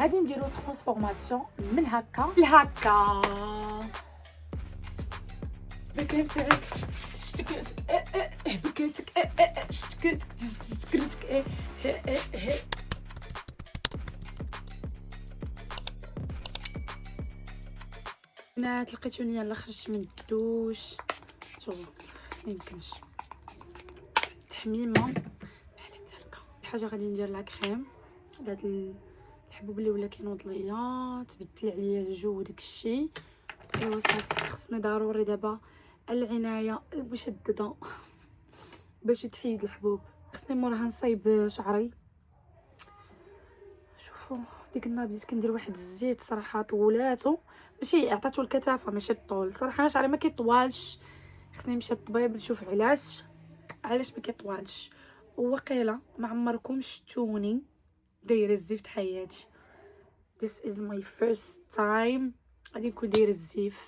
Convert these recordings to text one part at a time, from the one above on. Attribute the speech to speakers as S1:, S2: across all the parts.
S1: غادي نديرو ترانسفورماسيون من هكا لهكا. بكيتك شتكتك بكيتك شتكتك تسكرتك بنات. لقيتوني يلا خرجت من الدوش. شوفوا ميمكنش تحميمه بحال هكا. الحاجه غادي ندير لا كريم لهاد الحبوب اللي ولا كينوض ليا، تبدل عليا الجو وداكشي. ايوا صافي، خصني ضروري دابا العنايه المشدده باش يتحيد الحبوب. خصني موراها نصايب شعري. شوفوا ديك النهار بديت كندير واحد الزيت صراحه طولاتو، ماشي عطاتو الكثافه ماشي الطول. صراحه انا شعري ما كيطوالش، خصني نمشي للطبيب نشوف علاش ما كيطوالش. وواقيلا ما عمركم شفتوني دايره الزيف حياتي. This is my first time غادي نكون دايره الزيف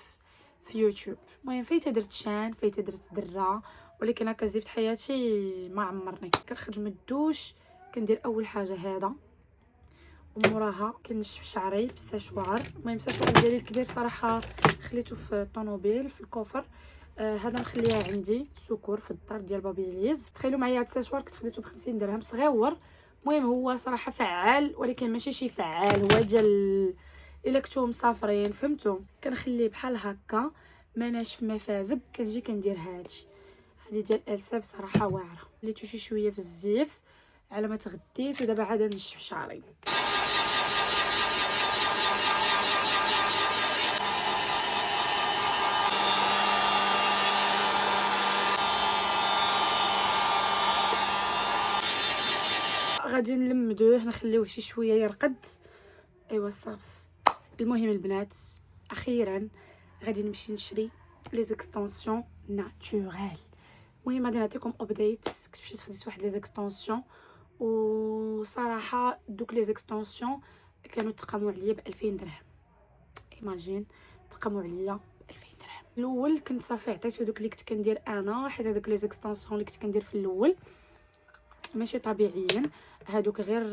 S1: في يوتيوب. المهم فايته درت شان، فايته درت درة، ولكن هكا زيفت حياتي ما عمرني. كنخرج من الدوش كندير اول حاجه هذا، وموراها كنشف شعري بالساشوار. المهم الساشوار ديالي الكبير صراحه خليته في الطوموبيل في الكوفر. هذا مخليها عندي سكور في الدار ديال بابيليز. تخيلوا معايا هذا الساشوار كنت خديته ب50 درهم صغيور. المهم هو صراحه فعال، ولكن ماشي شي فعال، هو ديال الا كنتو مسافرين فهمتوا. كنخليه بحال هكا ما ناشف ما فازب. كنجي كندير هذه ديال الساف صراحه واعره. خليتو شي شويه في الزيف على ما تغديت، ودابا عاد نشف شعري. غادي نلمدوه نخليوه شي شويه يرقد. ايوا صافي. المهم البنات اخيرا غادي نمشي نشري لي زيكستونسيون ناتوريل. المهم غادي نعطيكم ابديت. كنت مشيت خديت واحد لي زيكستونسيون، وصراحه دوك لي زيكستونسيون كانوا تقاموا عليا ب2000 درهم. ايماجين تقاموا عليا ب2000 درهم. الاول كنت صافي عطيتو دوك اللي كنت كندير انا، حيت هذوك لي زيكستونسيون اللي كنت كندير في الاول ماشي طبيعيين. هادوك غير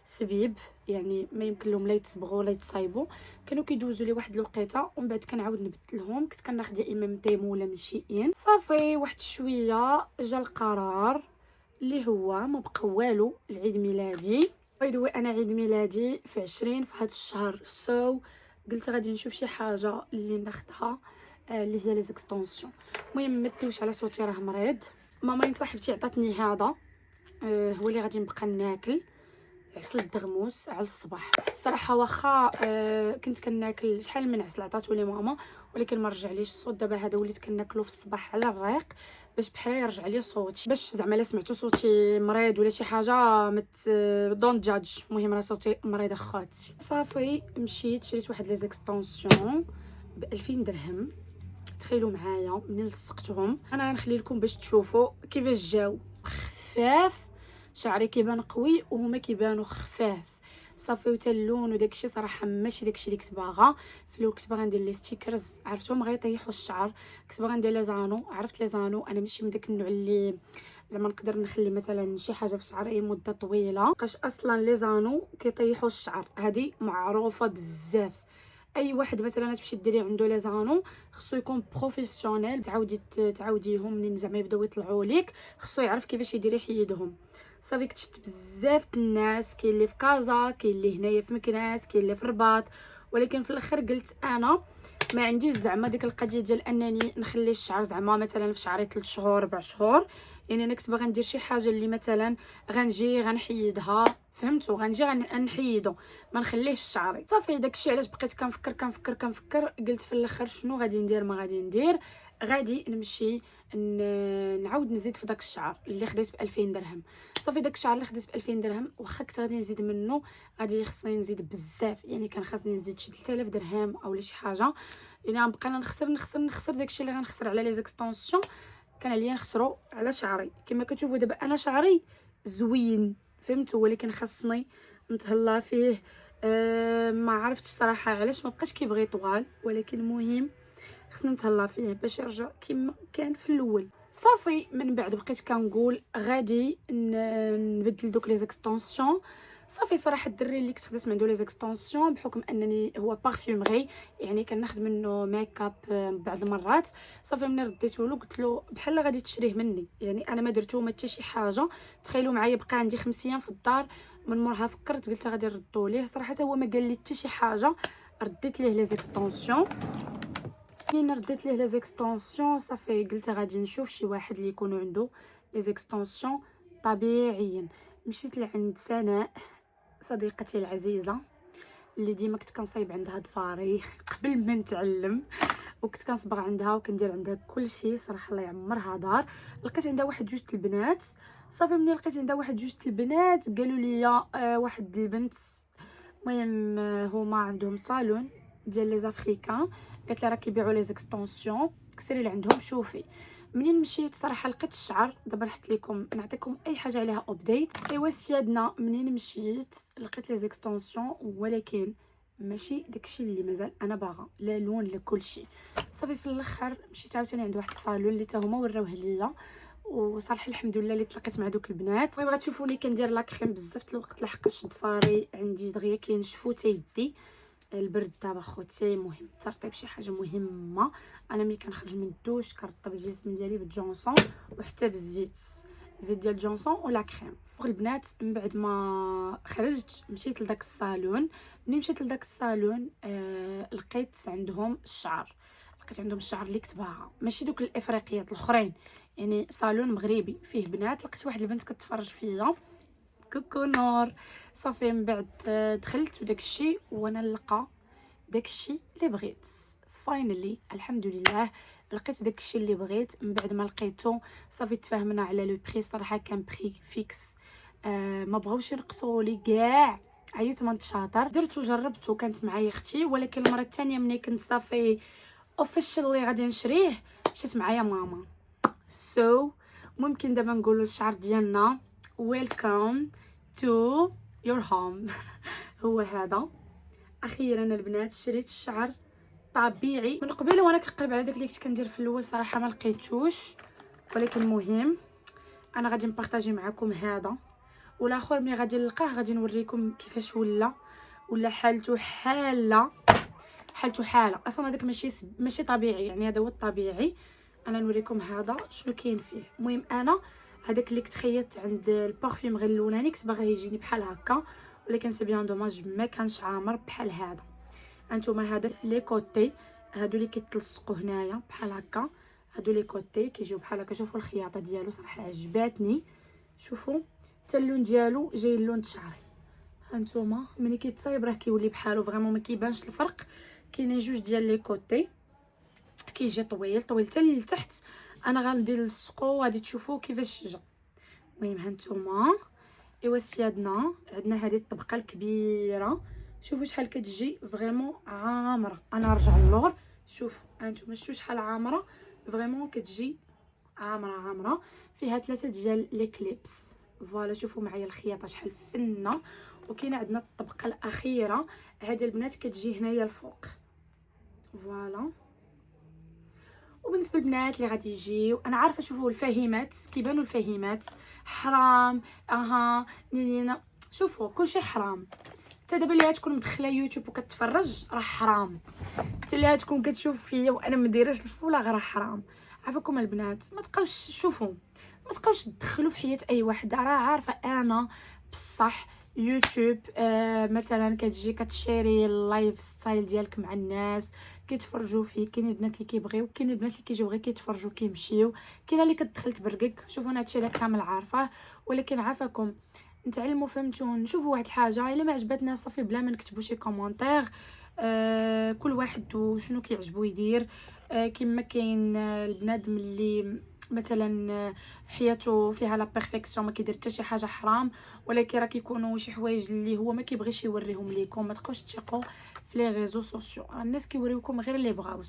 S1: سبيب، يعني ما يمكن لهم لا يتصبغوا ولا يتصايبوا. كانوا كيدوزوا لي واحد الوقيته ومن بعد كنعاود نبدلهم. كنت كناخذ يا اما من تيمو ولا من شي صافي. واحد شويه جا القرار اللي هو ما بقى والو العيد ميلادي. باي انا عيد ميلادي في 20 في هذا الشهر. قلت غادي نشوف شي حاجه اللي ناخذها اللي هي لي زيكستونسيون. المهم ما تدوش على صوتي راه مريض. ماما صاحبتي عطاتني هذا هو اللي غادي نبقى ناكل عسل الدغموس على الصباح. الصراحه واخا كنت كناكل شحال من عسل عطاتو لي ماما، ولكن ما رجعليش الصوت. دابا هذا وليت كناكلو في الصباح على الريق باش بحال يرجع لي صوتي، باش زعما الا سمعتو صوتي مريض ولا شي حاجه دونت جادج. المهم راه صوتي مريض اخواتي. صافي مشيت شريت واحد لي زيكستونسيون ب2000 درهم. تخيلوا معايا منين لصقتهم. انا غنخلي لكم باش تشوفوا كيفاش جاو خفاف. شعري كيبان قوي وهما كيبانوا خفاف. صافي وتا اللون وداكشي صراحه ماشي داكشي اللي كنت باغا. في الاول كنت باغا ندير لي ستيكرز عرفتهم غيطيحوا الشعر. كنت باغا ندير لي زانو. عرفت لي زانو انا ماشي من داك النوع اللي زعما نقدر نخلي مثلا شي حاجه في شعري مده طويله، بقاش اصلا لي زانو كيطيحوا الشعر. هذه معروفه بزاف. اي واحد مثلا تمشي ديري عنده لي زانو خصو يكون بروفيسيونيل. تعاوديهم منين زعما يبداو يطلعوا ليك، خصو يعرف كيفاش يدير يحيدهم. صافي كتشت بزاف الناس، كاين اللي في كازا، كاين اللي هنايا في مكناس، كاين اللي في الرباط. ولكن في الاخر قلت انا ما عنديش زعما ديك القضيه ديال انني نخلي الشعر زعما مثلا في شعري 3 شهور 4 شهور. يعني انا كنت باغا ندير شي حاجه اللي مثلا غنجي غنحيدها فهمتوا، غنجي غنحيدو ما نخليهش في شعري. صافي داكشي علاش بقيت كنفكر. قلت في الاخر شنو غادي ندير. ما غادي ندير، غادي نمشي نعاود نزيد في داك الشعر اللي خديت ب2000 درهم. صافي داك الشعر اللي خديت ب2000 درهم واخا كنت غادي نزيد منه غادي خصني نزيد بزاف. يعني كان خاصني نزيد شي 3000 درهم اولا شي حاجه. يعني غنبقى نخسر داكشي اللي غنخسر على لي زيكستونسيون كان عليا نخسرو على شعري. كما كتشوفوا دابا انا شعري زوين فهمتوا، ولكن خاصني نتهلا فيه. ما عرفتش صراحه علاش ما بقاش كيبغي طوال، ولكن المهم خصني نتهلا فيه باش يرجع كما كان في الاول. صافي من بعد بقيت كنقول غادي نبدل دوك لي زيكستونسيون. صافي صراحه الدري اللي كنت خديت من عنده لي زيكستونسيون بحكم انني هو بارفيومغي يعني كناخذ منه ميك اب بعض المرات. صافي ملي رديته له قلت له بحال غادي تشريه مني، يعني انا ما درتو ما حتى شي حاجه. تخيلوا معايا بقى عندي 5 ايام في الدار، من مورها فكرت قلت غادي نردو ليه. صراحه هو ما قال لي حتى شي حاجه، رديت ليه لي زيكستونسيون. منين رديت ليه لي زيكستونسيون صافي قلت غادي نشوف شي واحد اللي يكونوا عنده لي زيكستونسيون طبيعيا. مشيت لعند سناء صديقتي العزيزه اللي ديما كنت كنصايب عندها ضفاري قبل ما نتعلم، وكنت كنصبغ عندها وكندير عندها كل شيء صراحه الله يعمرها دار. لقيت عندها واحد جوج البنات. صافي ملي لقيت عندها واحد جوج البنات قالوا لي واحد البنت المهم هما عندهم صالون ديال لي زافريكان، قالت لي راه كيبيعوا لي زيكستونسيون كسري لعندهم شوفي. منين مشيت صراحه لقيت الشعر، دابا نحط لكم نعطيكم اي حاجه عليها ابديت. ايوا سيادنا منين مشيت لقيت لي زيكستونسيون، ولكن ماشي داكشي اللي مازال انا باغا، لا لون لا كلشي. صافي في الاخر مشيت عاوتاني عند واحد الصالون اللي حتى هما وراوه ليا، وصراحه الحمد لله اللي تلاقيت مع دوك البنات. المهم غتشوفوا لي كندير لا كريم بزاف الوقت لحقاش ضفاري عندي دغيا كينشفوا حتى يدي. البرد دابا خوتي مهم الترطيب شي حاجه مهمه. انا ملي كنخرج من الدوش كنرطب الجسم ديالي بالجونسون وحتى بالزيت، زيت ديال الجونسون ولا كريم. البنات من بعد ما خرجت مشيت لداك الصالون. ملي مشيت لداك الصالون لقيت عندهم الشعر، لقيت عندهم الشعر اللي كنت باغا، ماشي دوك الافريقيات الاخرين، يعني صالون مغربي فيه بنات. لقيت واحد البنت كتفرج فيا، كوكو نور. صافي من بعد دخلت وداكشي وانا نلقى داكشي اللي بغيت. فاينلي الحمد لله لقيت داكشي اللي بغيت. من بعد ما لقيتو صافي تفاهمنا على لو بري، صراحه كان بري فيكس. ما بغاوش ينقصوا لي كاع. عييت من الشاطر درت وجربته، كانت معايا اختي، ولكن المره الثانيه ملي كنت صافي اوفيشلي غادي نشريه مشات معايا ماما. ممكن دابا نقولوا الشعر ديالنا ويلكم تو يور هوم. هو هذا اخيرا البنات شريت الشعر طبيعي. من قبيله وانا كنقلب على داك اللي كنت كندير في الاول صراحه ما لقيتوش، ولكن المهم انا غادي نبارطاجي معكم هذا والاخر. ملي غادي نلقاه غادي نوريكم كيفاش ولا حالته حاله اصلا. هذاك ماشي طبيعي، يعني هذا هو الطبيعي. انا نوريكم هذا شنو كاين فيه. المهم انا هذاك اللي كنت خيطت عند البارفيوم غير الاولاني كنت باغا يجيني بحال هكا، ولكن سي بيان دوماج ما كانش عامر بحال هذا. انتما هذا لي كوتي هادو اللي كيتلصقوا هنايا بحال هكا، هادو لي كوتي كيجيو بحال هكا. شوفوا الخياطه ديالو صراحه عجباتني، شوفوا حتى اللون ديالو جاي اللون شعري. هانتوما ملي كيتصايب راه كيولي بحالو فريمون ما كيبانش الفرق. كاينين جوج ديال لي كوتي كيجي طويل حتى لتحت. انا غندير نلصقو غادي تشوفوا كيفاش جا. المهم هانتوما ايوا سيادنا عندنا هذه الطبقه الكبيره، شوفوا شحال كتجي فريمون عامره. انا نرجع للور، شوفوا هانتوما شفتوا شحال عامره فريمون كتجي عامره. فيها 3 ديال لي كليبس فوالا. شوفوا معايا الخياطه شحال فنه. وكاينه عندنا الطبقه الاخيره، هذه البنات كتجي هنايا الفوق فوالا. وبالنسبه للبنات اللي غادي يجيو انا عارفه، شوفوا الفاهمات كيبانوا الفاهمات حرام نينا. شوفوا كلشي حرام. حتى دابا اللي غتكون مدخله يوتيوب وكتفرج راه حرام، حتى اللي غتكون كتشوف فيا وانا ما دايراش الفولاغ راه حرام. عافاكم البنات ما تبقاوش شوفوا ما تبقاوش تدخلوا في حياه اي واحد. راه عارفه انا بصح يوتيوب مثلا كتجي كتشيري اللايف ستايل ديالك مع الناس كيتفرجوا فيه. كاين البنات اللي كيبغيو، كاين البنات اللي كيجيو غير كيتفرجوا كيمشيو، كاينه اللي كتدخل تبرقق. شوفوا انا هادشي هذا كامل عارفاه، ولكن عافاكم نتعلموا فهمتوا نشوفوا واحد الحاجه الا ما عجبتنا صافي بلا ما نكتبوا شي كومونتير. كل واحد وشنو كيعجبو يدير. كما كاين البنادم اللي مثلا حياته فيها لا بيرفيكسيون ما كيدير حتى شي حاجه حرام، ولكن راه كيكونوا شي حوايج اللي هو ما كيبغيش يوريهم ليكم. ما تبقاوش تثقوا في لي ريزو سوسيو، الناس كيوريوكم غير اللي بغاو.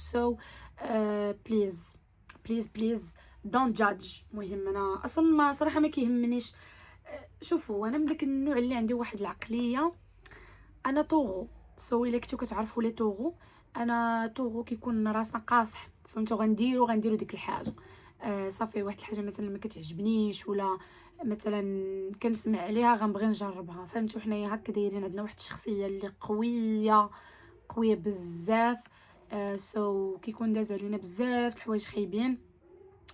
S1: بليز بليز بليز دونت جادج. المهم انا اصلا ما صراحه ما كيهمنيش. شوفوا انا من داك النوع اللي عندي واحد العقليه، انا طوغو الا كنتو كتعرفوا لي طوغو، انا طوغو كيكون راسنا قاصح فهمتوا غنديرو ديك الحاجه. صافي واحد الحاجه مثلا ما كتعجبنيش ولا مثلا كنسمع عليها غنبغي نجربها. فهمتوا حنايا هكا دايرين، عندنا واحد الشخصيه اللي قويه بزاف. كيكون داز علينا بزاف الحوايج خايبين،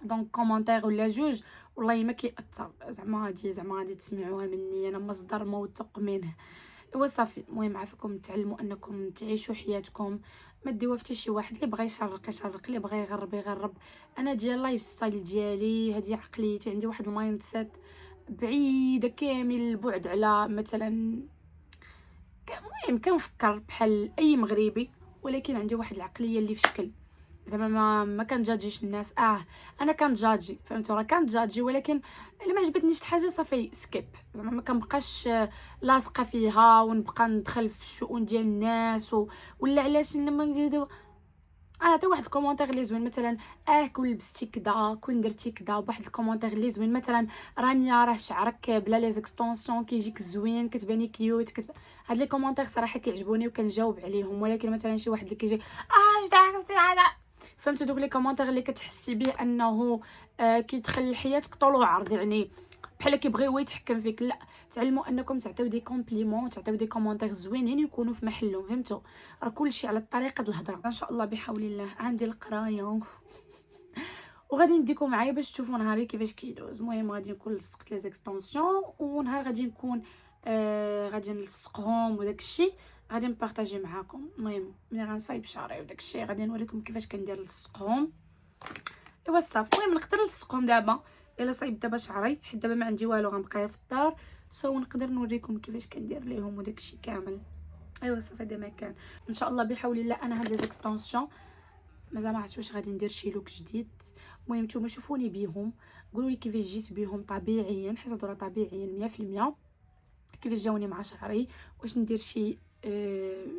S1: دونك كومونتير ولا جوج والله ما كيأثر. زعما غادي تسمعوها مني، انا مصدر موثوق منه. ايوا صافي، المهم عافاكم تعلموا انكم تعيشوا حياتكم، ما ديوها حتى شي واحد. اللي بغى يشرق يشرق، اللي بغى يغرب. انا ديال اللايف ستايل ديالي، هذه عقليتي، عندي واحد المايند سيت بعيده كامل البعد على مثلا المهم كنفكر بحال اي مغربي، ولكن عندي واحد العقليه اللي في شكل زعما ما كنجاجيش الناس. انا كنجاجي، فهمتوا؟ راه كنجاجي، ولكن الا ما عجبتنيش حاجه صافي سكيب. زعما ما كنبقاش لاصقه فيها ونبقى ندخل في الشؤون ديال الناس ولا علاش لما نزيدو حتى واحد الكومونتير اللي زوين، مثلا كون لبستي كدا، كون درتي كدا، بواحد الكومونتير اللي زوين، مثلا رانيا راه شعرك بلا لي زيكستونسيون كيجيك زوين، كتباني كيوت، هاد لي كومونتير صراحه كيعجبوني وكنجاوب عليهم. ولكن مثلا شي واحد اللي كيجي جدا هذا، فهمتوا؟ دوك لي كومونتير اللي كتحسي به انه كيدخل لحياتك طول وعرض، يعني بحال كيبغي هو يتحكم فيك. لا، تعلموا انكم تعطيو دي كومبليمون، تعطيو دي كومونتير زوينين يكونوا في محلهم. فهمتوا؟ راه كلشي على طريقه الهضره. ان شاء الله بحول الله عندي القرايه وغادي نديكم معايا باش تشوفوا نهاري كيفاش كيدوز. المهم غادي نكون لصقت لي زيكستونسيون، ونهار غادي نكون غادي نلصقهم وداك الشيء غادي نبارطاجي معاكم. المهم ملي غنصايب شعري وداك الشيء غادي نوريكم كيفاش كندير نلصقهم. ايوا صافي، المهم نقدر نلصقهم دابا الا صايب دابا شعري، حيت دابا ما عندي والو، غنبقى في الدار. نقدر نوريكم كيفاش كندير ليهم وداك الشيء كامل. ايوا صافي، هذا ما كان. ان شاء الله بحول الله انا هاد لي زيكستونسيون مازال ما عرفتش واش غادي ندير شي لوك جديد. المهم نتوما شوفوني بيهم، قولوا لي كيفاش جيت بيهم طبيعيا، حيت هادو راه طبيعيين 100%. كيفاش جاوني مع شعري، واش ندير شي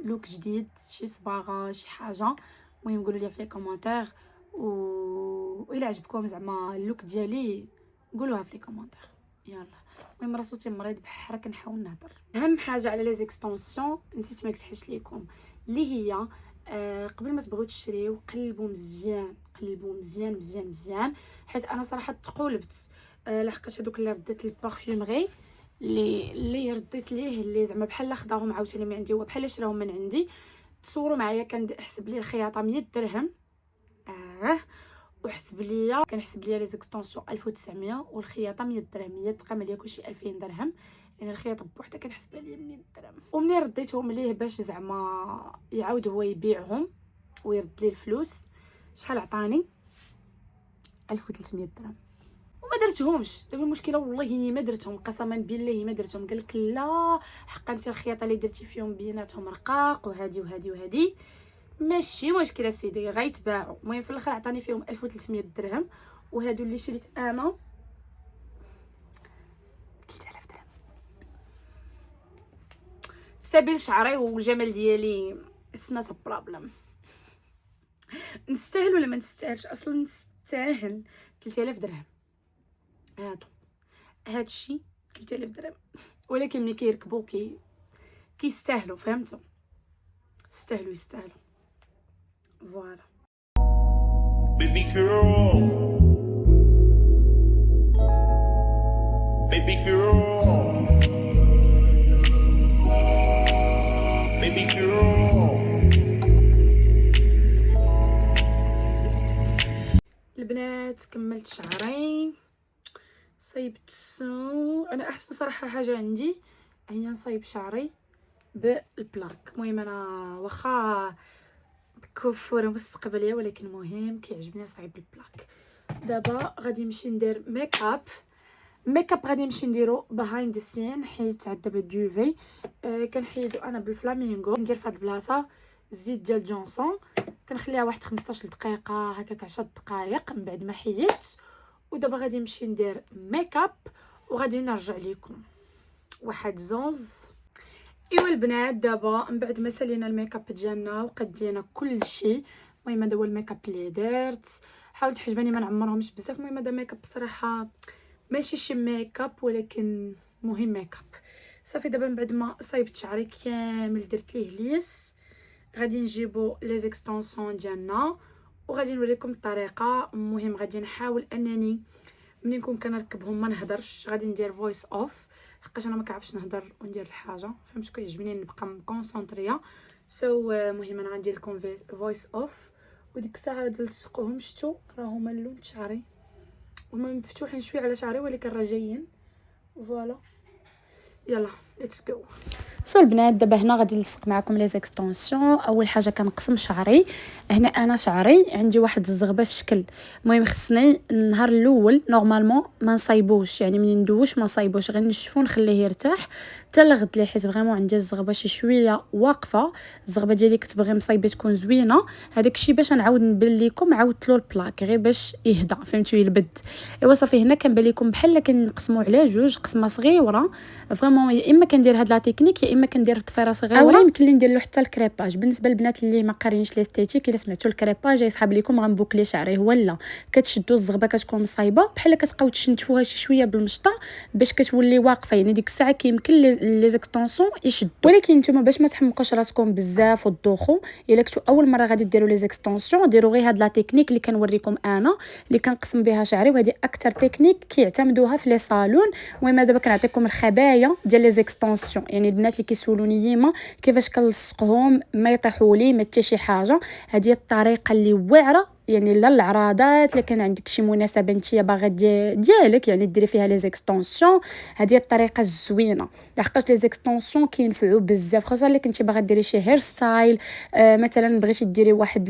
S1: لوك جديد، شي صباغه، شي حاجه. المهم قولوا لي في لي كومونتير، الا عجبكم زعما اللوك ديالي قولوها في لي كومونتير. يلا، المهم راه صوتي مريض بحال كنحاول نهضر. اهم حاجه على لي زيكستونسيون نسيت ما قلتهاش لكم، اللي هي قبل ما تبغيو تشريو قلبوا مزيان، قلبوا مزيان مزيان مزيان. حيت انا صراحه تقولبت لحقاش هذوك اللي رديت البارفيومري اللي رديت ليه، اللي زعما بحال خداهم عاوتاني من عندي، هو بحال شراهم من عندي. تصوروا معايا، كنحسب لي الخياطه 100 درهم، وحسب ليا كنحسب ليا لي زيكستونسيون 1900 والخياطه 100 درهم. هي تقام عليا كلشي 2000 درهم، يعني الخياطه بوحدها كنحسبها ليا 100 درهم. ومني رديتهم ليه باش زعما يعاود هو يبيعهم ويرد لي الفلوس، شحال عطاني؟ 1300 درهم. وما درتهمش. دابا المشكله والله ما درتهم، قسما بالله ما درتهم. قالك لا حقا انت الخياطه اللي درتي فيهم بيناتهم رقاق، وهادي وهادي وهادي ماشي مشكله سيدي غيتباعوا. المهم في الاخر عطاني فيهم 1300 درهم، وهادو اللي شريت انا 3000 درهم في سبيل شعري والجمال ديالي. it's not a problem. نستاهل ولا ما نستاهلش؟ اصلا نستاهل 3000 درهم. هادشي 3000 درهم، ولكن ملي كيركبوا كيستاهلوا. فهمتوا؟ يستاهلوا. فوالا.
S2: Baby girl, baby girl, baby girl.
S1: البنات كملت شعري، صيبتو. انا احسن صراحه حاجه عندي هي نصايب شعري بالبلاك. المهم انا واخا كفوره مستقبليه، ولكن مهم كيعجبني نصايب بالبلاك. دابا غادي نمشي ندير ميك اب غادي نمشي نديرو بيهايند السين، حيت عاد دابا دوفي كنحيدو انا بالفلامينغو. ندير في هاد البلاصه الزيت ديال جونسون، كنخليها واحد 15 دقيقه هكاك 10 دقائق من بعد ما حيدت. ودابا غادي نمشي ندير ميك اب وغادي نرجع لكم واحد زوز. ايوا البنات، دابا من بعد ما سالينا الميك اب ديالنا وقدينا كل شيء، المهم هذا هو الميك اب اللي درت. حاولت حجباني ما نعمرهمش بزاف. المهم هذا ميك اب صراحه ماشي شي ميك اب، ولكن مهم ميك اب. صافي دابا من بعد ما صايبت شعري كامل درت ليه ليس، غادي نجيبو لي زيكستونسيون ديالنا وغادي نوريكم الطريقه. المهم غادي نحاول انني ملي نكون كنركبهم ما نهضرش، غادي ندير فويس اوف حقاش انا ما كنعرفش نهضر وندير الحاجه، فهمتوا؟ كيعجبني نبقى مكونسونطريه. المهم انا غندير لكم فويس اوف. وديك الساعه غادي نلصقوهم. شفتوا راه هما اللون شعري، هما مفتوحين شويه على شعري ولكن راه جايين. فوالا يلا ليتس جو. البنات دابا هنا غادي نلصق معكم لي زيكستونسيون. اول حاجه كنقسم شعري. هنا انا شعري عندي واحد الزغبه في شكل، المهم خصني النهار الاول نورمالمون ما نصايبوش، يعني منين ندوش ما نصايبوش، غير نشفو نخليه يرتاح حتى لغد لي، حيت فريمون عندي الزغبه شي شويه واقفه. الزغبه ديالي كتبغي مصايبه تكون زوينه. هذاك الشيء باش نعاود نبان لكم عاودت له البلاك غير باش يهدى، فهمتوا؟ يلبد. ايوا صافي. هنا كنبان لكم بحال كنقسموا على جوج قسمه صغيره فريمون. يا اما كندير هاد لا تكنيك يا اما كندير الضفيره صغيره، اولا يمكن لي ندير له حتى الكريباج. بالنسبه للبنات اللي ما قارينش ليستيتيك، الا سمعتوا الكريباج يصحاب لكم غنبوكلي شعري، هو لا كتشدوا الزغبه كتكون مصايبه بحال كتبقاو تشنتفوها شي شويه بالمشطه باش كتولي واقفه، يعني ديك الساعه كيمكن لي زيكستونسيون يشدوا. ولكن نتوما باش ما تحمقوش راسكم بزاف وتدوخوا، الا كنتو اول مره غادي ديروا لي زيكستونسيون ديروا غير هاد لا تكنيك اللي كنوريكم انا اللي كنقسم بها شعري، وهذه اكثر تكنيك كيعتمدوها في لي صالون. المهم دابا كنعطيكم الخبايا ديال لي زيكستونسيون، يعني البنات اللي كيسولوني يما كيفاش كنلصقهم ما يطيحوا لي ما حتى شي حاجه. هذه الطريقه اللي واعره، يعني لا العراضات الا كان عندك شي مناسبه نتيا باغا ديالك يعني ديري فيها لي زيكستونسيون، هذه الطريقه الزوينه لحقاش لي زيكستونسيون كينفعوا بزاف، خاصه الا كنتي باغا ديري شي هير ستايل. مثلا بغيتي ديري واحد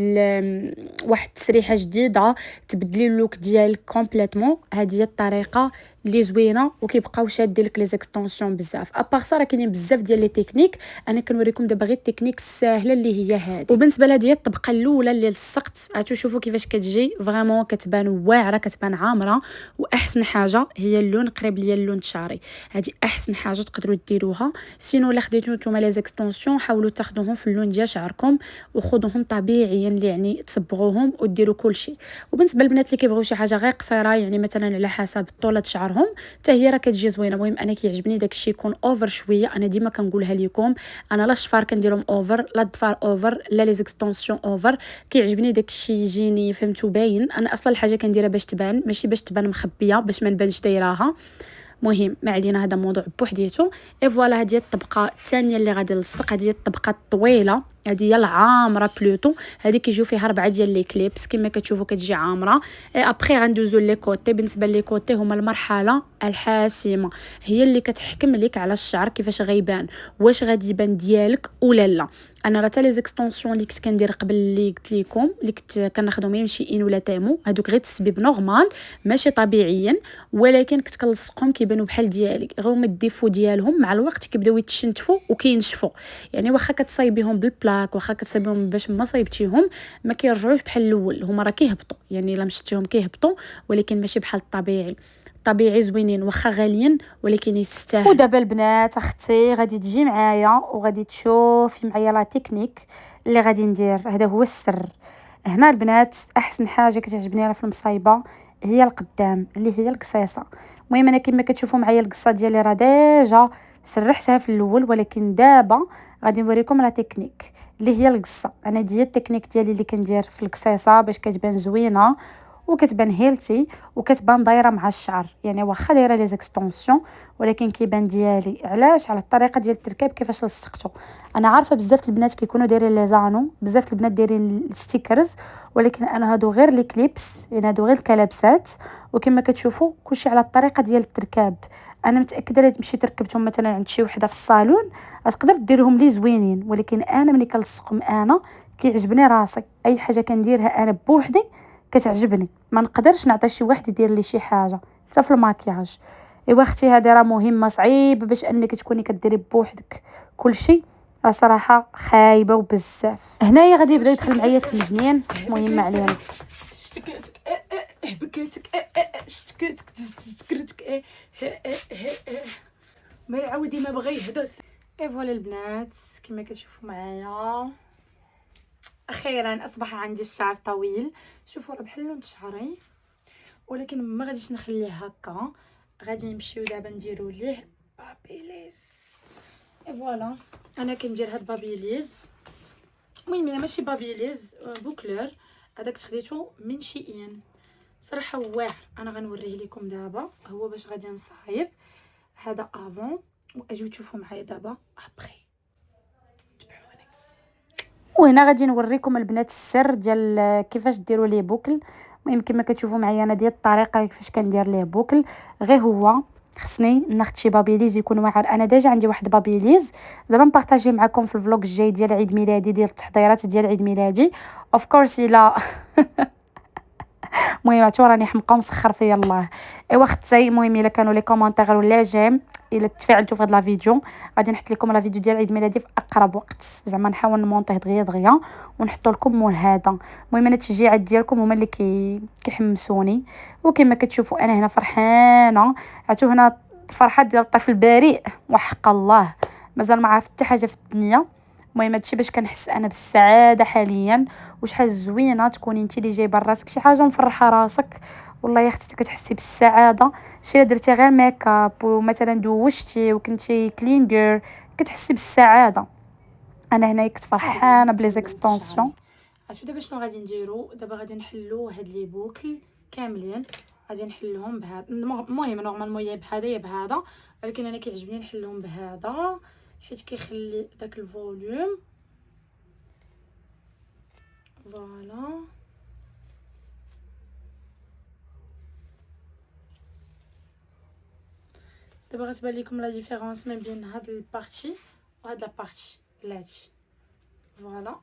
S1: التسريحه جديده تبدلي اللوك ديالك كومبليتمون، هذه هي الطريقه اللي زوينه وكيبقاو شادين لك لي زيكستونسيون بزاف. ابار صا راه كاينين بزاف ديال لي تكنيك، انا كنوريكم دابا غير التكنيك الساهله اللي هي هذه. وبالنسبه لهذه هي الطبقه الاولى اللي لصقت، شوفوا كيفاش كتجي فريمون كتبان واعره كتبان عامره. واحسن حاجه هي اللون قريب ليا اللون شعري، هذه احسن حاجه تقدروا ديروها. سينو الا خديتو نتوما لي زيكستونسيون حاولوا تاخذوهم في اللون ديال شعركم وخذوهم طبيعيا، يعني تصبغوهم وديروا كلشي. وبالنسبه للبنات اللي كيبغيو شي حاجه غير قصيره، يعني مثلا على حسب طولة شعرهم حتى هي راه كتجي زوينه. المهم انا كيعجبني داكشي يكون اوفر شويه، انا ديما كنقولها لكم، انا لا الشفار كنديرهم اوفر لا الضفار اوفر لا لي زيكستونسيون اوفر، كيعجبني داكشي يجيني فهمتوا باين. انا اصلا الحاجه كنديرها باش تبان ماشي باش تبان مخبيه باش ما نبانش دايراها. مهم ما علينا، هذا موضوع بوحديته. اي فوالا هذه الطبقه الثانيه اللي غادي نلصق، هذه الطبقه الطويله، هذه هي العامره بلوتو. هذه كيجيو فيها 4 ديال لي كليبس كما كتشوفوا كتجي عامره. ابخي غندوزو لي كوتي. بالنسبه لي كوتي هما المرحله الحاسمه، هي اللي كتحكم لك على الشعر كيفاش غيبان، واش غادي يبان ديالك ولا لا. انا راه حتى لي زيكستونسيون اللي كنت كندير قبل اللي قلت لكم اللي كنت كناخذهم من شي ان ولا تيمو، هذوك غير تسبيب نورمال ماشي طبيعيا، ولكن كنت كنلصقهم كيبانوا بحال ديالك، غير هما الديفو ديالهم مع الوقت كيبداو يتشنتفوا وكينشفوا. يعني واخا كتصايبيهم بالبلاك واخا كتصايبيهم باش ما صايبتيهم ما كيرجعوش بحال الاول، هما راه كيهبطوا، يعني الا مشيتيهم كيهبطوا ولكن ماشي بحال الطبيعي. طبيعي زوينين واخا غاليين ولكن يستاهل. ودابا البنات اختي غادي تجي معايا وغادي تشوفي معايا لا تكنيك اللي غادي ندير. هذا هو السر. هنا البنات احسن حاجه كتعجبني انا في المصايبه هي القدام اللي هي القصيصه. المهم انا كما كتشوفوا معايا القصه ديالي راه ديجا سرحتها في الاول، ولكن دابا غادي نوريكم لا تكنيك اللي هي القصه. انا ديال التكنيك ديالي اللي كندير في القصيصه باش كتبان زوينه وكتبان هيلتي وكتبان دايره مع الشعر، يعني واخا دايره لي زيكستونسيون ولكن كيبان ديالي. علاش؟ على الطريقه ديال التركيب كيفاش لصقته. انا عارفه بزاف البنات كيكونوا دايرين لي زانو، بزاف البنات دايرين الستيكرز، ولكن انا هادو غير لي كليبس، يعني هادو غير الكلابسات. وكما كتشوفوا كلشي على الطريقه ديال التركاب. انا متاكده الا مشيتي تركبتهم مثلا عند شي وحده في الصالون تقدر ديرهم لي زوينين، ولكن انا ملي كنلصقهم انا كيعجبني راسي. اي حاجه كنديرها انا بوحدي كتعجبني، ما نقدرش نعطي شي واحد يدير لي شي حاجه حتى في الماكياج. ايوا اختي هذه راه مهمه صعيبه باش انك تكوني كديري بوحدك كلشي، راه صراحه خايبه وبزاف. هنايا غادي يبدا يدخل معايا التمجنين. المهم علينا شتكاتك بكاتك شتكاتك تذكرتك ما عاودي ما بغى يهدى. اي فوالا البنات كما كتشوفوا معايا اخيرا اصبح عندي الشعر طويل. شوفوا راه بحال لون شعري، ولكن ما غاديش نخليه هكا، غادي نمشيو دابا نديرو ليه بابيليز. اي فوالا انا كندير هاد بابيليز. المهم ماشي بابيليز بوكلور، هذاك خديته من شي ان صراحه واعر. انا غنوريه لكم دابا هو باش غادي نصايب. هذا افون واجيو تشوفوا معايا دابا ابري. تبعوني. وهنا غادي نوريكم البنات السر ديال كيفاش ديروا لي بوكل. المهم كما كتشوفوا معايا انا ديال الطريقه كيفاش كندير ليه بوكل. غير هو خصني ناخذ شي بابيليز يكون واعر. انا ديجا عندي واحد بابيليز دابا نبارطاجي معكم في الفلوق الجاي ديال عيد ميلادي، ديال التحضيرات ديال عيد ميلادي اوف كورس. الا المهم عرفتوا راني حمقى ومسخر فيا الله. ايوا اختي المهم الا كانوا لي كومونتير ولا جيم الا تفاعلتوا في هاد لا فيديو غادي نحط لكم لا فيديو ديال عيد ميلادي في اقرب وقت. زعما نحاول نمونطيه دغيا ونحطوا لكم مور هذا. المهم انا التشجيعات ديالكم هما اللي كيحمسوني. وكما كتشوفوا انا هنا فرحانه. عرفتوا هنا الفرحه ديال الطفل بريء وحق الله مازال ما عرف حتى حاجه في الدنيا. المهم هادشي باش كنحس انا بالسعاده حاليا. وشحال زوينه تكوني انت اللي جايبه راسك شي حاجه مفرحه راسك. والله يا اختي كتحسي بالسعاده. شي الا درتي غير ميكاب ومثلا دوشتي وكنتي كلين جير كتحسي بالسعاده. انا هنا كنت فرحانه بلي زيكستونسيون. عرفتوا دابا شنو غادي نديرو؟ دابا غادي نحلو هاد لي بوكل كاملين. غادي نحلهم بهذا. المهم نورمالمون يا بهذا يا بهذا، ولكن انا كيعجبني نحلهم بهذا حيت كيخلي داك الفوليوم. فوالا دابا غتبان لكم لا ديفيرونس ما بين هاد البارتي وهاد لا بارتي بلاتي. فوالا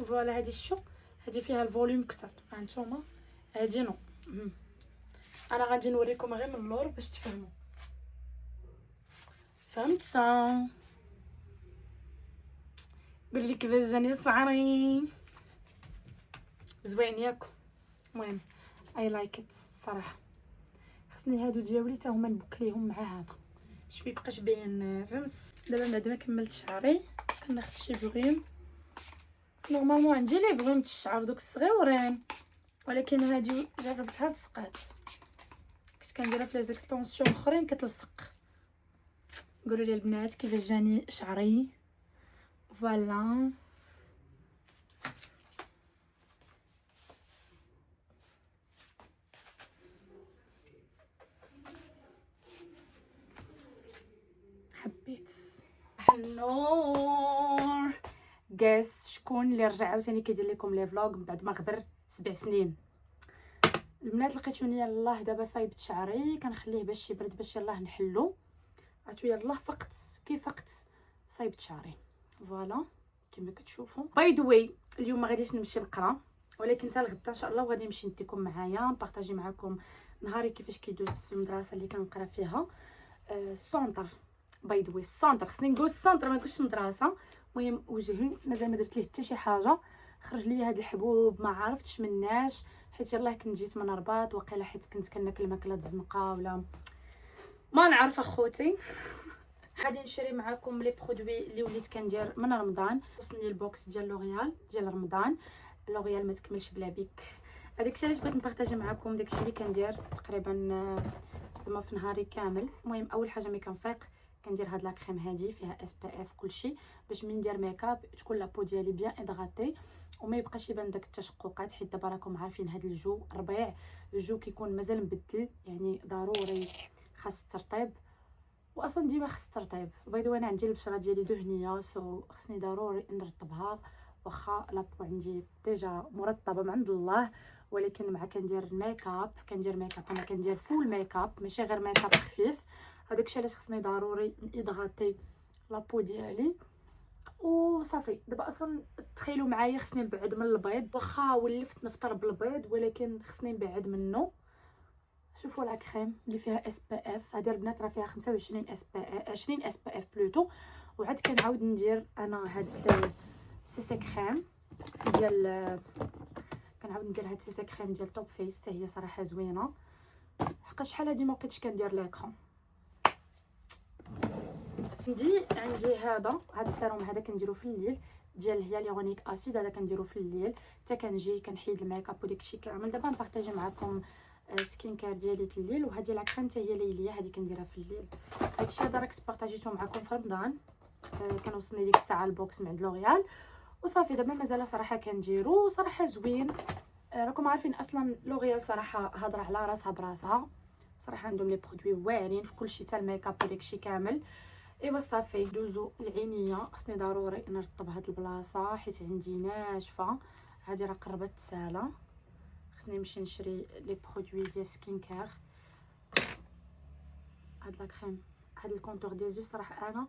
S1: فوالا هادي شو هادي فيها الفوليوم كتر. هانتوما هادي نو. انا غادي نوريكم غير من اللور باش تفهموا. فهمت صا؟ قول لي كيفاش جاني صعري زوين ياك. المهم اي لايك ات صراحه. خصني هادو ديالي حتى هما نبكليهم مع هذا باش ما يبقاش باين. فهمت؟ دابا بعد ما كملت شعري كناخذ شي بغيم. نورمالمون عندي لي بغيم د الشعر دوك الصغيورين، ولكن هادي جربتها تسقات. كنت كنديرها في لي زيكستونسيون اخرين كتلصق. قولوا لي البنات كيفاش جاني شعري. فوالا حبيت النور. قاس شكون اللي رجع عاوتاني كيدير لكم لي فلوغ من بعد ما غبر 7 سنين؟ البنات لقيتوني يلاه دابا صايبت شعري كنخليه باش يبرد باش يلاه نحلو. عرفتوا يلاه فقت كي فقت صايبت شعري. فوالا كما كتشوفوا. باي ذا واي اليوم ما غاديش نمشي نقرا، ولكن حتى الغدا ان شاء الله وغادي نمشي نديكم معايا نبارطاجي معكم نهاري كيفاش كيدوز في المدرسه اللي كنقرا فيها. السونتر باي ذا واي السونتر خصني نقول السونتر ما نقولش المدرسه. المهم وجهي مازال ما درت ليه حتى شي حاجه. خرج لي هاد الحبوب ما عرفتش مناش حيت يلاه كنت جيت من الرباط وقيله حيت كنت كناكل ماكله الزنقه ولا ما نعرف اخوتي. غادي نشري معكم لي برودوي اللي وليت كندير من رمضان. وصلني البوكس ديال لوريال ديال رمضان. لوريال ما تكملش بلا بيك. هذاك الشيء علاش بغيت نبارطاجي معكم داكشي اللي كندير تقريبا زعما في نهاري كامل. المهم اول حاجه ملي كنفيق كندير هاد لا كريم هادي فيها اس بي اف كلشي باش من ندير ميكاب تكون لابو ديالي بيان ادغاتي وما يبقاش يبان داك التشققات. حيت دابا راكم عارفين هاد الجو الربيع الجو كيكون مازال مبدل يعني ضروري خاص الترطيب. واصلا ديما خص الترطيب. بيض انا عندي البشره ديالي دهنيه خصني ضروري نرطبها. واخا لابو عندي ديجا مرطبه من عند الله، ولكن مع كندير الميكاب انا كندير فول ميكاب ماشي غير ميكاب خفيف. هذاك الشيء علاش خصني ضروري نضغطي لابو ديالي وصافي. دابا اصلا تخيلوا معايا خصني نبعد من البيض. واخا ولفت نفطر بالبيض ولكن خصني نبعد منه. شوفوا لا كريم اللي فيها اس بي اف هذه البنات راه فيها 25 اس بي اف 20 اس بي اف بلوتو. وعاد كنعاود ندير انا هاد سيسي كريم ديال كنعاود ندير هاد سيسي كريم ديال توب فيس حتى هي صراحه زوينه. حقاش شحال هادي ما بقيتش كندير لاكرون. عندي هذا السيروم هذا كنديرو في الليل ديال هيالورونيك اسيد. هذا كنديرو في الليل حتى كنجي كنحيد الميكاب وداكشي كامل. دابا نبارطاجي معكم سكين كير ديالي الليل. وهذه لا كريم حتى هي ليليه هذه كنديرها في الليل. هادشي هذا راك بارطاجيته معكم في رمضان كان وصلني ديك الساعه البوكس من عند لوريال وصافي. دابا مازال صراحه كنديرو صراحه زوين. راكم عارفين اصلا لوريال صراحه هضره على راسها براسها صراحه، عندهم لي برودوي واعرين في كلشي حتى الميك اب وداكشي كامل. ايوا صافي دوزو العينيه. خصني ضروري نرطب هاد البلاصه حيت عندي ناشفه. هادي راه قربت تسالى. خصني نمشي نشري لي برودوي ديال سكين كير. هاد لا كريم هاد الكونتور دي زيو صراحه انا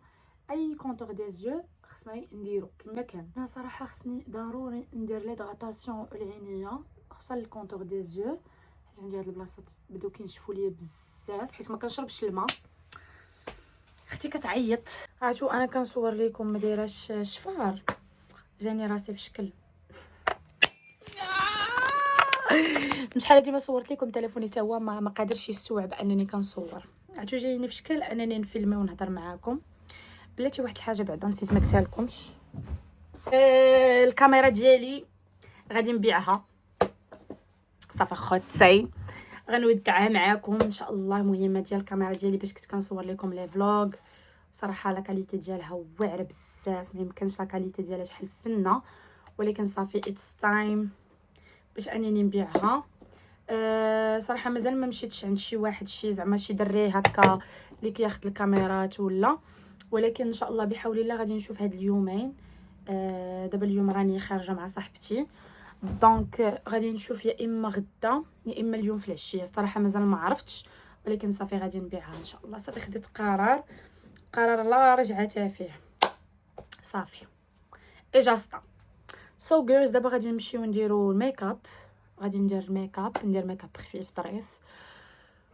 S1: اي كونتور دي زيو خصني نديرو كما كان. انا صراحه خصني ضروري ندير ليدغاتاسيون العينيه خصوصا الكونتور دي زيو حيت عندي هاد البلاصات بداو كينشفوا ليا بزاف حيت ما كنشربش الماء. اختي كتعيط. عرفتوا انا كنصور لكم ما دايراش شفار جاني راسي في شكل شحال هادي ما صورت لكم تليفوني تا هو ما قادرش يستوعب انني كنصور. عرفتوا جايني في شكل انني نفيلمي ونهضر معاكم. بلاتي واحد الحاجه بعدا نسيت ما قلتلكمش. الكاميرا ديالي غادي نبيعها صافي خوتي، غنودعها معاكم ان شاء الله. مهمه ديال الكاميرا ديالي باش كنت كنصور لكم لي فلوغ صراحه لا كاليتي ديالها واعره بزاف، ما يمكنش لا كاليتي ديالها شحال فنه، ولكن صافي اتس تايم باش انني نبيعها. صراحه مازال ما مشيتش عند شي واحد شي زعما شي دري هكا اللي كياخذ الكاميرات ولا، ولكن ان شاء الله بحول الله غادي نشوف هاد اليومين. دابا اليوم راني خارجه مع صاحبتي دونك غادي نشوف يا اما غدا يا اما اليوم في العشيه. صراحه مازال ما عرفتش، ولكن صافي غادي نبيعها ان شاء الله. صافي خديت قرار لا رجعه فيه صافي اجاستا. سو جيرلز دابا غادي نمشيو نديرو الميك اب. غادي ندير ميك اب خفيف ظريف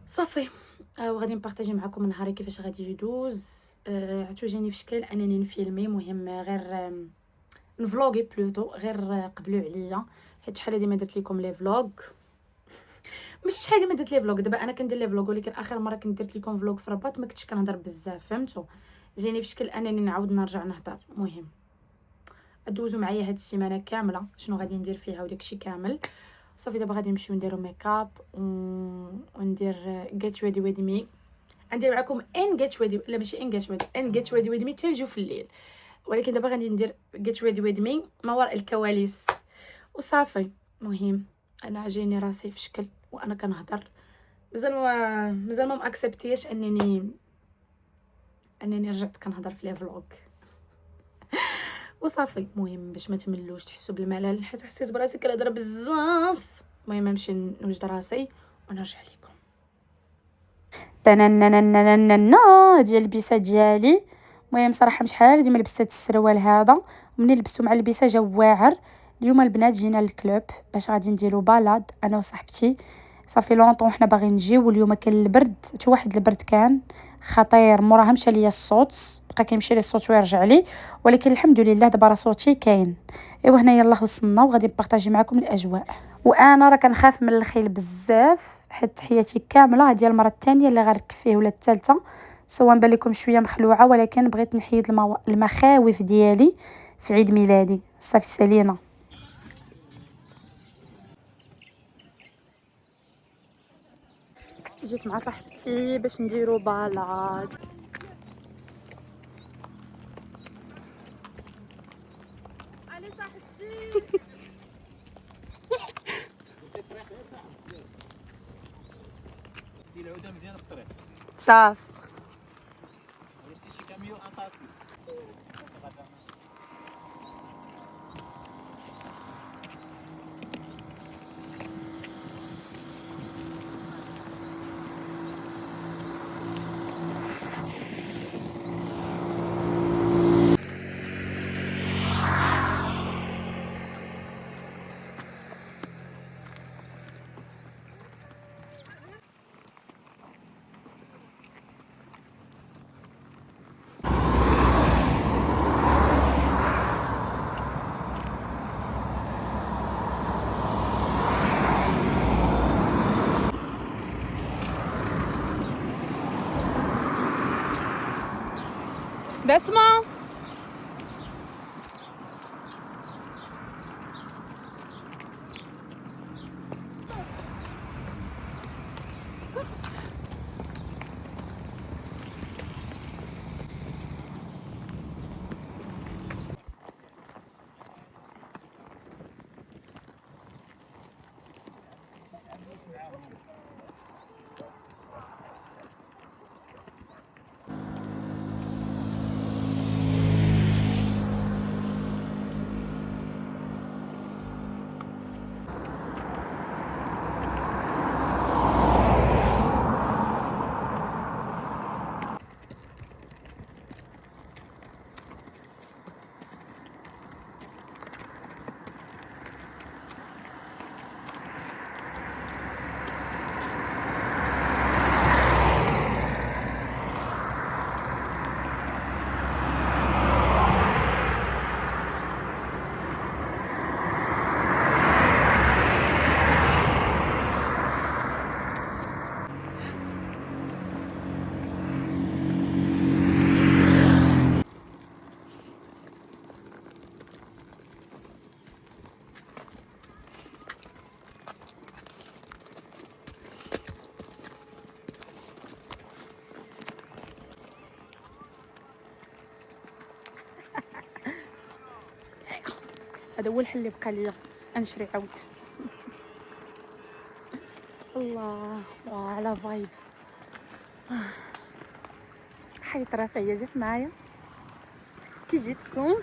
S1: صافي. وغادي نبارطاجي معكم نهاري كيفاش غادي يدوز. عرفتو جاني في شكل انني نفيلمي، مهم غير نفلوغي بلوتو، غير قبلوا عليا حيت شحال هادي ما درت لكم لي فلوغ. مش شحال هادي ما درت لي فلوغ، دابا انا كندير لي فلوغ، ولكن اخر مره كنت درت لكم فلوغ في الرباط ما كنتش كنهضر بزاف فهمتوا. جاني في شكل انني نعاود نرجع نهضر. مهم ادوزوا معايا هاد السيمانه كامله شنو غادي ندير فيها وداكشي كامل. صافي دابا غادي نمشيو نديرو ميك اب وندير جيت ريدي ويز مي. ندير معكم ان جيت ريدي، لا ماشي ان جيت ريدي، ان جيت ريدي ويز مي تنجيو في الليل، ولكن دابا غادي ندير جيت ريدي ويز مي ما وراء الكواليس وصافي. مهم انا جايني راسي في شكل وانا كنهضر. مازال ما ماكسبتيش انني رجعت كنهضر في لي فلوغ وصافي. مهم باش ما تملوش تحسوا بالملل حيت حسيت براسي كنهضر بزاف. المهم نمشي نوجد راسي ونرجع لكم. تننننننن هادي اللبسه ديالي. المهم صراحه مش شحال هادي ما لبست السروال هذا، ومنين لبستو مع اللبسه جا واعر. اليوم البنات جينا للكلوب باش غادي نديرو بالاد انا وصاحبتي. صافي لونطون حنا باغيين نجيو، واليوم كان البرد حتى واحد البرد كان خطير. موراها مشى ليا الصوت، بقى كيمشي لي الصوت ويرجع لي، ولكن الحمد لله دابا راه صوتي كاين. ايوا هنا يلاه وصلنا وغادي نبارطاجي معكم الاجواء. وانا راه كنخاف من الخيل بزاف حيت حياتي كامله هذه المره الثانيه اللي غنركب فيه ولا الثالثه. سواء بان لكم شويه مخلوعه، ولكن بغيت نحيد المخاوف ديالي في عيد ميلادي. صافي سالينا. جيت مع صاحبتي باش نديرو بالاد.
S3: علي صاحبتي
S4: دير العوده مزيان في الطريق.
S1: صافي
S4: عرفتي شي كاميو انطاسي
S1: بسمة. هذا هو الحل اللي بقى ليا، نشري عاود. الله على فايب. حيت رفاهية جات معايا كي جيتكم.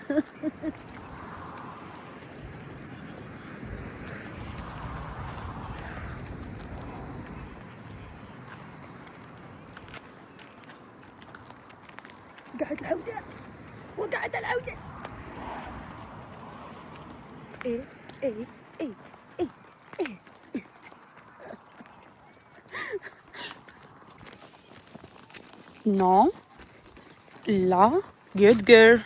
S1: قاعد العودة وقاعد العودة. ايه ايه ايه ايه ايه. نو لا good girl.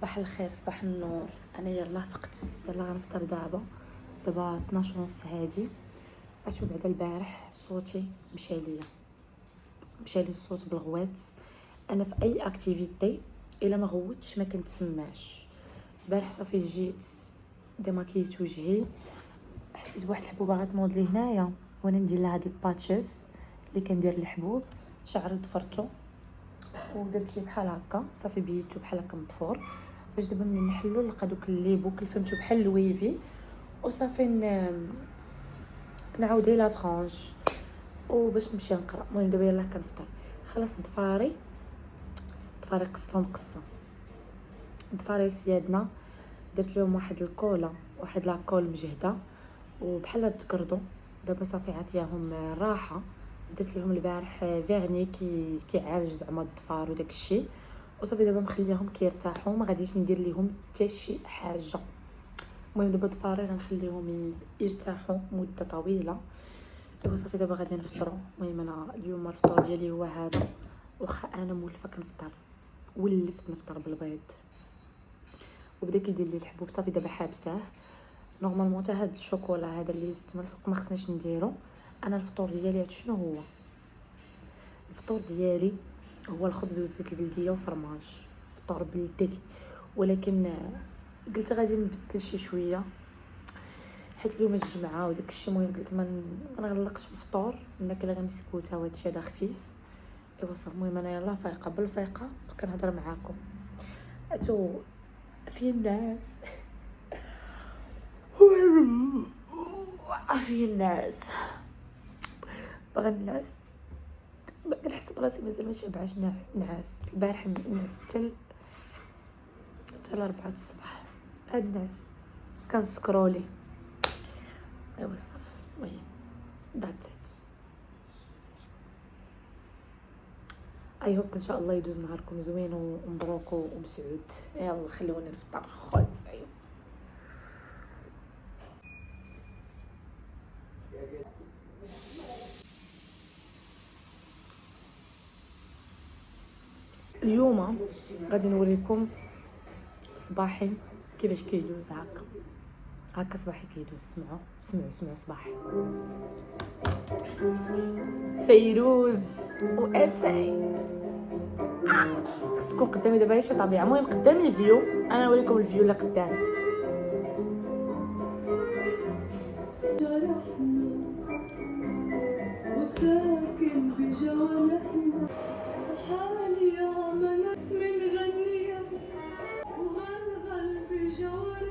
S1: صباح الخير، صباح النور. انا يلا فقت، يلا غنفطر دابا 12 ونص هادي. عرفتو بعدا البارح صوتي مشى لي الصوت بالغوات. انا في اي اكتيفيتي الا ما غوتش ما كنتسمعش. البارح صافي جيت ديماكيت وجهي، حسيت بواحد الحبوبه غتنوض لي هنايا وانا ندير لها هاد الباتشز اللي كندير الحبوب. شعري ضفرته ودرت ليه بحال هكا، صافي بيتو بحال هكا مضفور، باش دابا ملي نحلو نلقى دوك الليبو كلفهمتو بحال الويفي، وصافي نعاود لها فرانش وباش نمشي نقرا. المهم دابا يلاه كنفطر. خلصت ضفاري قصتهم قصه. ضفاري سيادنا درت لهم واحد الكولا، واحد لاكول مجهده وبحال تقردوا. دابا صافي عطياهم الراحه. درت لهم البارح فيرني كيعالج زعما الضفار وداك الشيء، وصافي دابا مخليهم كيرتاحوا، ما غاديش ندير لهم حتى شي حاجه. المهم دابا ضفاري غنخليهم يرتاحوا مده طويله. دابا صافي دابا غادي نفطروا. المهم انا اليوم الفطور ديالي هو هذا، واخا انا مولفه كنفطر، ولفت نفطر بالبيض وبدا كيدير لي الحبوب. صافي دابا حابساه. نورمالمون حتى هاد الشوكولا هذا اللي زدت من الفوق ما خصناش نديرو. انا الفطور ديالي عرفت شنو هو؟ الفطور ديالي هو الخبز والزيت البلديه وفرماج، فطور بلدي. ولكن قلت غادي نبدل شي شويه حيت اليوم الجمعه وداك الشيء. المهم قلت ما نغلقش في الفطور، الماكله غير مسكوته وهذا الشيء هذا خفيف. ايوا صافي. المهم انا يلاه فايقه بالفايقه كنهضر معاكم. اتو في الناس في الناس باغا الناس كنحس براسي مازال ما شبعاش نعاس. البارح نعست حتى 4 الصباح. هاد الناس كنسكرولي. ايوا صافي. المهم ذاتس ات. اي هوب ان شاء الله يدوز نهاركم زوين ومبروك ومسعود. يلا خلوني نفطر خد. اليوم غادي نوريكم صباحي كيفاش كيدوز. هكا صباحي كيدوز. سمعوا صباحي. فيروز واتاي. خصكم قدامي دابا شي طبيعه. المهم قدامي الفيو، انا نوريكم الفيو اللي قدامي. وساكن بجوانحنا حالي عملت من غنية وغلغل بجوانحنا.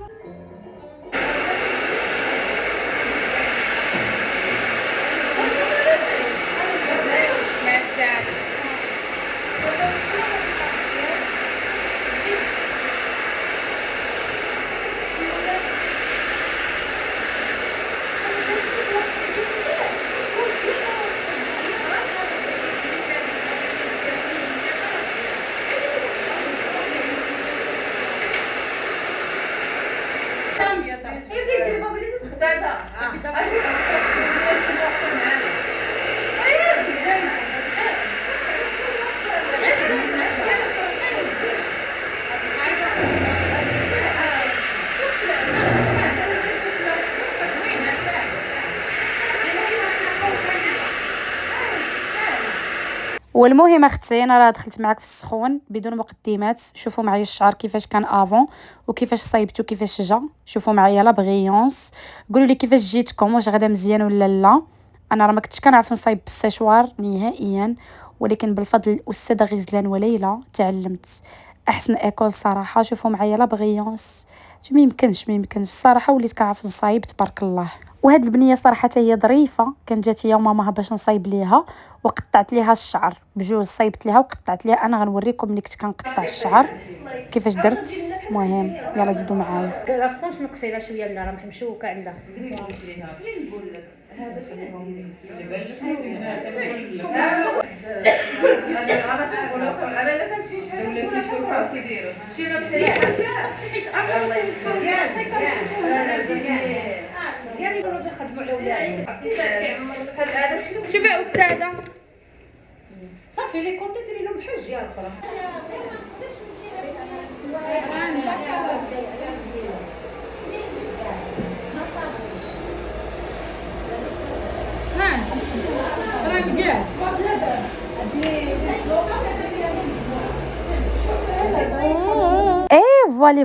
S1: والمهم اختي انا راه دخلت معاك في السخون بدون مقدمات. شوفوا معايا الشعر كيفاش كان افون وكيفاش صايبته كيفاش جا. شوفوا معايا لا بغيونس، قولوا لي كيفاش جيتكم، واش غدا مزيان ولا لا. انا راه ما كنتش كنعرف نصايب بالسيشوار نهائيا، ولكن بالفضل الاستاذه غزلان وليلى تعلمت احسن ايكول صراحه. شوفوا معايا لا بغيونس، ما يمكنش الصراحه وليت كنعرف نصايب تبارك الله. وهاد البنيه صراحه حتى هي ظريفه، كان جات هي وماماها باش نصايب ليها وقطعت ليها الشعر بجوج، صايبت ليها وقطعت ليها. انا غنوريكم ملي كنت كنقطع الشعر كيفاش درت. المهم يلا زيدوا معايا.
S5: لا فوش نقصي لها شويه لنا راه محمشوكه عندها.
S1: شوفي يا استاذه
S5: صافي لي كونتي ديري لهم بحال الجيال صراحه.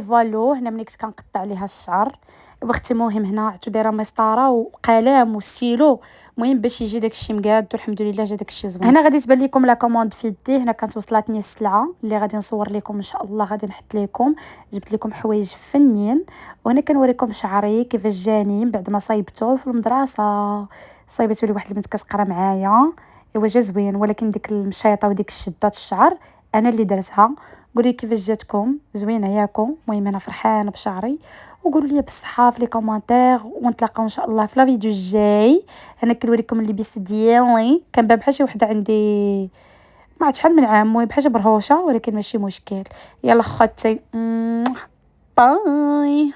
S1: فوالو هنا ملي كنت كنقطع ليها الشعر واختي. مهم هنا عطو دايره مسطره وقلم وستيلو، المهم باش يجي داكشي مقاد والحمد لله جا داكشي زوين. هنا غادي تبان لكم لا كوموند في يدي. هنا كانت وصلتني السلعه اللي غادي نصور لكم ان شاء الله، غادي نحط لكم. جبت لكم حوايج فنين، وهنا كنوريكم شعري كيفاش جاني بعد ما صايبته في المدرسه. صايبته لي واحد البنت كتقرا معايا، ايوا جا زوين، ولكن ديك المشيطه وديك شدات الشعر انا اللي درتها. قولي كيفاش جاتكم، زوينه ياكم؟ المهم انا فرحانه بشعري، وقولوا لي بالصحه في لي كومونتير، ونتلاقاو ان شاء الله في لا فيديو الجاي. انا كنوريكم اللبس ديالي، كنبان بحال شي وحده عندي ما عرفت شحال من عام، المهم بحال شي برهوشه، ولكن ماشي مشكل. يلا خوتي باي.